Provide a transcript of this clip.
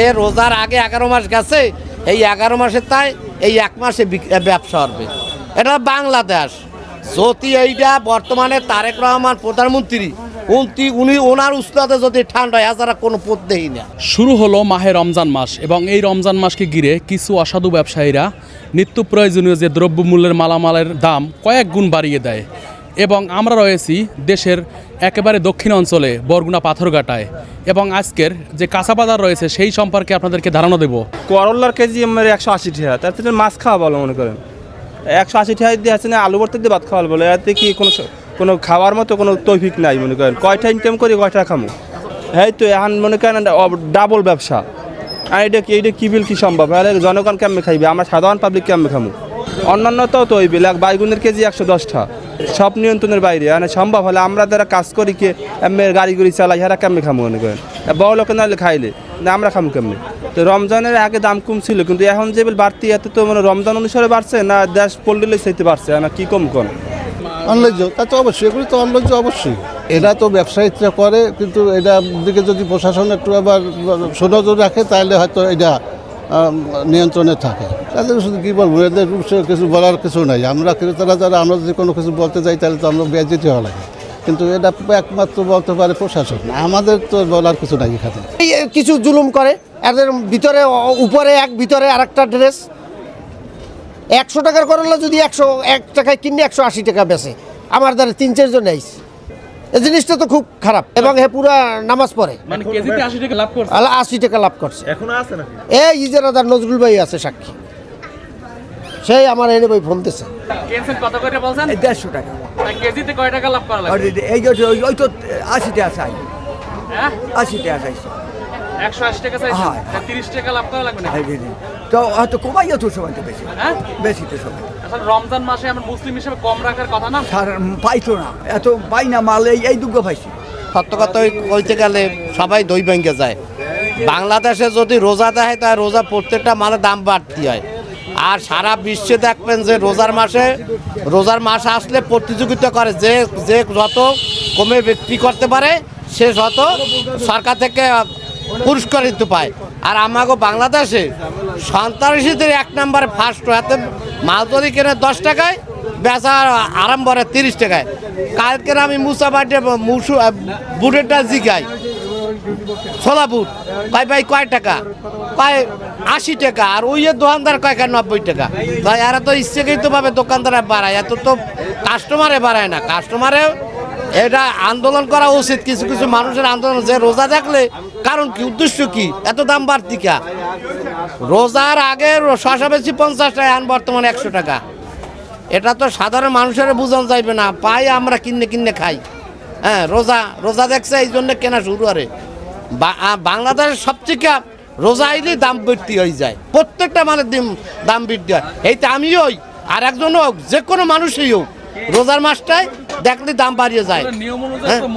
এ রোজার আগে 11 মাস গেছে, এই 11 মাসের তাই এই 1 মাসে ব্যবসা হবে। এটা বাংলাদেশ। যদি এইটা বর্তমানে তারেক রহমান প্রধানমন্ত্রী উনি ওনার উস্তাদে যদি ঠান্ডা হয় এছাড়া কোনো পথ দেই না। শুরু হলো মাহে রমজান মাস এবং এই রমজান মাসকে ঘিরে কিছু অসাধু ব্যবসায়ীরা নিত্য প্রয়োজনীয় যে দ্রব্যমূল্যের মালামালের দাম কয়েক গুণ বাড়িয়ে দেয়। এবং আমরা রয়েছি দেশের একেবারে দক্ষিণ অঞ্চলে বরগুনা পাথরঘাটায়, এবং আজকের যে কাঁচা বাজার রয়েছে সেই সম্পর্কে আপনাদেরকে ধারণা দেব। করলার কেজি আমার 180 টাকা, তার থেকে মাছ খাওয়া ভালো মনে করেন 180 টাকা দিয়ে আছে না, আলু ভর্তা দিয়ে ভাত খাওয়া বলে, এতে কি কোনো খাওয়ার মতো কোনো তৌফিক নাই মনে করেন। কয়টা ইনকাম করি কয়টা খামো, হ্যাঁ তো এখন মনে করেন ডাবল ব্যবসা। আর এইটা কি বিল কি সম্ভব? জনগণ কেমনে খাইবে, আমরা সাধারণ পাবলিক কেমনে খামো? অন্যান্য তো ওই বিল বাইগুনের কেজি 110 টাকা, সব নিয়ন্ত্রণের বাইরে। মানে সম্ভব হলে আমরা যারা কাজ করি কে গাড়ি গুড়ি চালাই হারা কেমনে খামো মনে করেন? বড় লোকে নাহলে খাইলে না আমরা খামো কেমনে? তো রমজানের আগে দাম কম ছিল, কিন্তু এখন যে বিল বাড়তি এত তো মানে রমজান অনুসারে বাড়ছে না দেশ পল্লীলে চাইতে পারছে না, কি কম কোন অনলাইন তা তো অবশ্যই, এগুলি তো অনলাইন অবশ্যই। এরা তো ব্যবসায়ীরা করে, কিন্তু এটার দিকে যদি প্রশাসন একটু আবার সুনজর রাখে তাহলে হয়তো এটা নিয়ন্ত্রণে থাকে। তাদের শুধু কী বলবো, এদের কিছু বলার কিছু নাই। আমরা ক্রেতারা যারা আমরা যদি কোনো কিছু বলতে যাই তাহলে তো আমরা বেয়াজ্জতি হওয়া লাগে, কিন্তু এটা একমাত্র বলতে পারে প্রশাসন, আমাদের তো বলার কিছু নাই এখানে। কিছু জুলুম করে এদের ভিতরে, উপরে এক ভিতরে আরেকটা ড্রেস। 100 টাকার করলা যদি 101 টাকায় কিনে 180 টাকা বেচে, আমার দ্বারা 3-4 জন আইছে। এই জিনিসটা তো খুব খারাপ। এবং হে পুরা নামাজ পড়ে, মানে কেজিতে 80 টাকা লাভ করছে। 80 টাকা লাভ করছে। এখনো আছে নাকি? এই ইজারাদার নজরুল ভাই আছে সাক্ষী, সেই আমার এনে ভাই ফোন দিছে। কেনছেন কত করে বলছেন? 150 টাকা। কেজিতে কয় টাকা লাভ করা লাগে? এই যে ওই তো 80 টাকা চাই, হ্যাঁ 80 টাকা চাইছে। 180 টাকা চাইছে, হ্যাঁ। 30 টাকা লাভ করা লাগবে না? তো হয়তো কমাইও তো সময় তো বেশি, হ্যাঁ বেশি তো সময়। আসলে রমজান মাসে আমরা মুসলিম হিসেবে কম রাখার কথা না। স্যার পাইতো না, এত পাই না মাল, এই দুগ্গ পাইছি। সত্য কথা কইতে গেলে সবাই দই ভেঙে যায়। বাংলাদেশে যদি রোজা দেয় তাই রোজা প্রত্যেকটা মালের দাম বাড়তি হয়। আর সারা বিশ্বে দেখবেন যে রোজার মাস আসলে প্রতিযোগিতা করে, যে যত কমে বিক্রি করতে পারে সে যত সরকার থেকে পুরস্কৃত পায়। আর আমাকে বাংলাদেশে সন্ত্রাসীদের 1 নম্বরে ফার্স্ট, হাতে মাল যদি কেনে 10 টাকায় বেচা আরম্ভরে 30 টাকায়। কালকের আমি বুটেরটা জিগাই, ছোলা বুট ভাই কয় টাকা, কয় 80 টাকা। আর ওই দোকানদার কয় 90 টাকা। তাই এরা তো ইচ্ছেকৃতভাবে দোকানদারা বাড়ায়, এত তো কাস্টমারে বাড়ায় না। কাস্টমারে এটা আন্দোলন করা উচিত, কিছু কিছু মানুষের আন্দোলন, যে রোজা দেখলে কারণ কি, উদ্দেশ্য কি, এত দাম বাড়তি কা? রোজার আগে শসা বেশি 50 টাকা, এখন বর্তমানে 100 টাকা। এটা তো সাধারণ মানুষের বোঝানো যাইবে না, পাই আমরা কিনে খাই। হ্যাঁ, রোজা দেখছে এই জন্য কেনা শুরু করে। বাংলাদেশের সবচেয়ে রোজা আইলেই দাম বৃদ্ধি হয়ে যায়, প্রত্যেকটা মালের দাম বৃদ্ধি হয়। এইটা আমিও হোক আর একজন হোক, যে কোনো মানুষই হোক, রোজার মাসটায় দেখলে দাম বাড়িয়ে যায়। নিয়ম অনুযায়ী হ্যাঁ। তো